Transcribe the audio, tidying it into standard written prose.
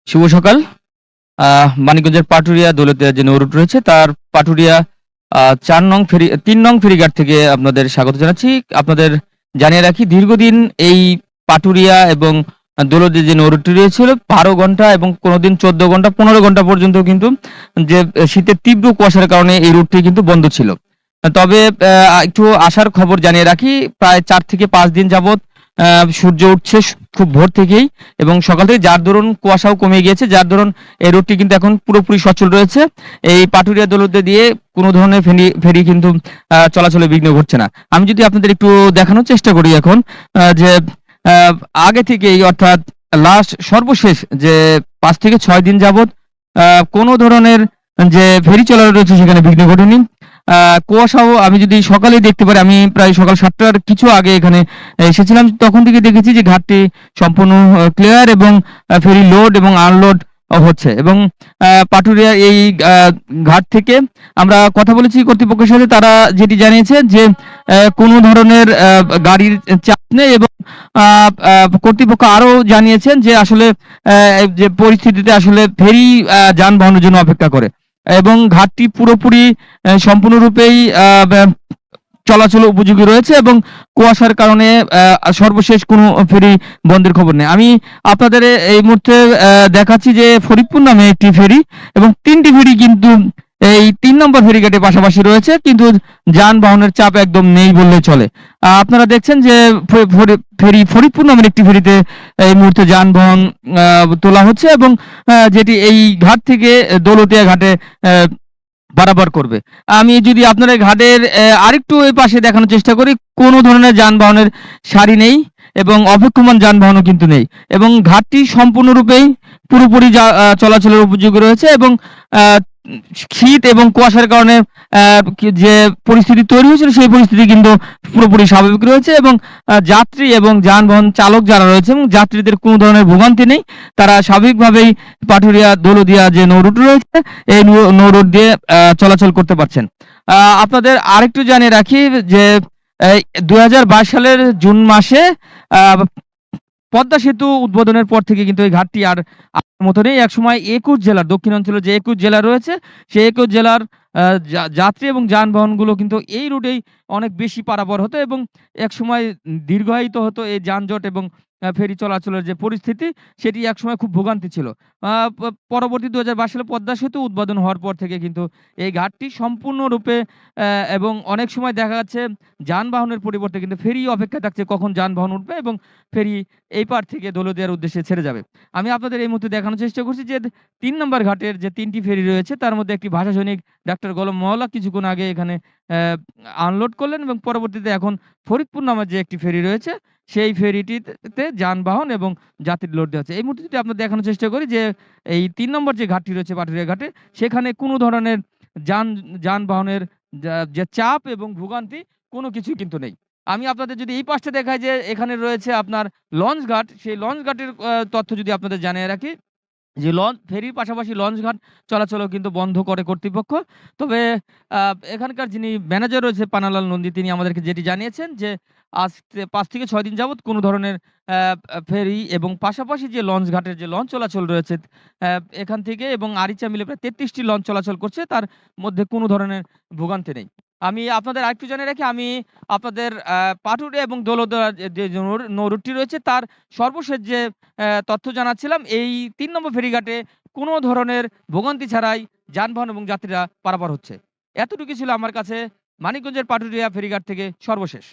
শুভ সকাল। মানিকগঞ্জের পাটুরিয়া দৌলতদিয়া যে নৌ রুট রয়েছে তার পাটুরিয়া ৪ নং ফেরি ৩ নং ফেরিঘাট থেকে আপনাদের স্বাগত জানাচ্ছি। আপনাদের জানিয়ে রাখি দীর্ঘদিন এই পাটুরিয়া এবং দৌলতদিয়া যে নৌ রুটটি রয়েছিল ১২ ঘন্টা এবং কোনোদিন ১৪ ঘন্টা ১৫ ঘন্টা পর্যন্ত কিন্তু যে শীতের তীব্র কুয়াশার কারণে এই রুটটি কিন্তু বন্ধ ছিল। তবে একটু আশার খবর জানিয়ে রাখি প্রায় ৪ থেকে ৫ দিন যাবৎ সূর্য উঠছে খুব ভোর থেকেই এবং সকাল থেকে যার দরুন কুয়াশাও কমে গিয়েছে। যার দরুন এই রুটটি কিন্তু এখন পুরোপুরি সচল রয়েছে। এই পাটুরিয়া দৌলতদিয়া দিয়ে কোনো ধরনের ফেরি কিন্তু চলাচলে বিঘ্ন ঘটছে না। আমি যদি আপনাদের একটু দেখানোর চেষ্টা করি এখন যে আ আগে থেকেই অর্থাৎ সর্বশেষ যে ৫ থেকে ৬ দিন যাবৎ আ কোনো ধরনের যে ফেরি চলাচল রয়েছে সেখানে বিঘ্ন ঘটেনি। আ কুয়াশাও আমি যদি সকালেই দেখতে পারি, আমি প্রায় সকাল ৭টার কিছু আগে এখানে এসেছিলাম। তখন থেকে দেখেছি যে ঘাটটি সম্পূর্ণ ক্লিয়ার এবং ফেরি লোড এবং আনলোড হচ্ছে এবং পাটুরিয়া এই আ ঘাট থেকে আমরা কথা বলেছি কর্তৃপক্ষের সাথে। তারা যেটি জানিয়েছে যে কোনো ধরনের গাড়ির চাপ নেই এবং আ আ কর্তৃপক্ষ আরো জানিয়েছেন যে আসলে যে পরিস্থিতিতে আসলে ফেরি যানবাহনের জন্য অপেক্ষা করে এবং ঘাটটি পুরোপুরি সম্পূর্ণরূপেই ব্যা চলাচল উপযোগী রয়েছে এবং কুয়াশার কারণে সর্বশেষ কোনো ফেরি বন্ধের খবর নেই। আমি আপনাদের এই মুহূর্তে দেখাচ্ছি যে ফরিদপুর নামে একটি ফেরি এবং ৩ টি ফেরি কিন্তু এই ৩ নম্বর ফেরিঘাটের পাশাপাশি রয়েছে, কিন্তু যানবাহনের চাপ একদম নেই বললেই চলে। আপনারা দেখছেন যে ফরিদপুর নামের একটি ফেরিতে এই মুহূর্তে যানবাহন আ তোলা হচ্ছে এবং যেটি এই ঘাট থেকে দৌলতদিয়া ঘাটে অ্যা পারাপার করবে। আমি যদি আপনার এই ঘাটের আরেকটু এই পাশে দেখানোর চেষ্টা করি, কোনো ধরনের যানবাহনের সারি নেই এবং অপেক্ষমান যানবাহনও কিন্তু নেই এবং ঘাটটি সম্পূর্ণরূপেই পুরোপুরি চলাচলের উপযোগী রয়েছে এবং আ শীত এবং কুয়াশার কারণে যে পরিস্থিতি তৈরি হয়েছিল সেই পরিস্থিতি কিন্তু পুরোপুরি স্বাভাবিক রয়েছে এবং যাত্রী এবং যানবাহন চালক যারা রয়েছে এবং যাত্রীদের কোনো ধরনের ভোগান্তি নেই। তারা স্বাভাবিকভাবেই পাটুরিয়া দৌলতদিয়া যে নৌ রুট রয়েছে এই নৌ রুট দিয়ে চলাচল করতে পারছেন। আপনাদের আরেকটু জানিয়ে রাখি যে এই ২০২২ সালের জুন মাসে আ পদ্মা সেতু উদ্বোধনের পর থেকে কিন্তু এই ঘাটটি আর আগের মতো নেই। একসময় ২১ জেলার দক্ষিণাঞ্চলের যে ২১ জেলা রয়েছে, সেই ২১ জেলার আ যাত্রী এবং যানবাহনগুলো কিন্তু এই রুটেই অনেক বেশি পারাপার হতো এবং একসময় দীর্ঘায়িত হতো এই যানজট এবং ফেরি চলাচলের যে পরিস্থিতি, সেটি একসময় খুব ভোগান্তি ছিল। আ প পরবর্তী ২০২২ সালে পদ্মা সেতু উদ্বোধন হওয়ার পর থেকে কিন্তু এই ঘাটটি সম্পূর্ণরূপে এবং অনেক সময় দেখা যাচ্ছে যানবাহনের পরিবর্তে কিন্তু ফেরি অপেক্ষায় থাকছে কখন যানবাহন উঠবে এবং ফেরি এই পার থেকে দৌলতদিয়ার উদ্দেশ্যে ছেড়ে যাবে। আমি আপনাদের এই মুহূর্তে দেখানোর চেষ্টা করছি যে ৩ নম্বর ঘাটের যে ৩ টি ফেরি রয়েছে তার মধ্যে একটি ভাষা সৈনিক ডাক্তার গোলাম মওলা কিছুক্ষণ আগে এখানে আনলোড করলেন এবং পরবর্তীতে এখন ফরিদপুর নামের যে একটি ফেরি রয়েছে সেই ফেরিটিতে যানবাহন এবং যাত্রী লোড দেওয়া হচ্ছে। এই মুহূর্তে যদি আপনাদের দেখানোর চেষ্টা করি যে এই ৩ নম্বর যে ঘাটটি রয়েছে পাটুরিয়া ঘাটে, সেখানে কোনো ধরনের যান যানবাহনের যে চাপ এবং ভোগান্তি কোনো কিছুই কিন্তু নেই। আমি আপনাদের যদি এই পাশটা দেখাই যে এখানে রয়েছে আপনার লঞ্চ ঘাট, সেই লঞ্চ ঘাটের তথ্য যদি আপনাদের জানিয়ে রাখি যে ফেরির পাশাপাশি লঞ্চ ঘাট চলাচলও কিন্তু বন্ধ করে কর্তৃপক্ষ। তবে আ এখানকার যিনি ম্যানেজার রয়েছে পানালাল নন্দী, তিনি আমাদেরকে যেটি জানিয়েছেন যে আজ ৫ থেকে ৬ দিন যাবৎ কোনো ধরনের আ আ ফেরি এবং পাশাপাশি যে লঞ্চ ঘাটের যে লঞ্চ চলাচল রয়েছে আ এখান থেকে এবং আরিচা মিলে প্রায় ৩৩ টি লঞ্চ চলাচল করছে। তার মধ্যে কোনো ধরনের ভোগান্তি নেই। আমি আপনাদের আরেকটু জানিয়ে রাখি, আমি আপনাদের পাটুরিয়া এবং দৌলতদিয়া যে নৌ রুটটি রয়েছে তার সর্বশেষ যে তথ্য জানাচ্ছিলাম, এই ৩ নম্বর ফেরিঘাটে কোনো ধরনের ভোগান্তি ছাড়াই যানবাহন এবং যাত্রীরা পারাপার হচ্ছে। এতটুকুই ছিল আমার কাছে মানিকগঞ্জের পাটুরিয়া ফেরিঘাট থেকে সর্বশেষ।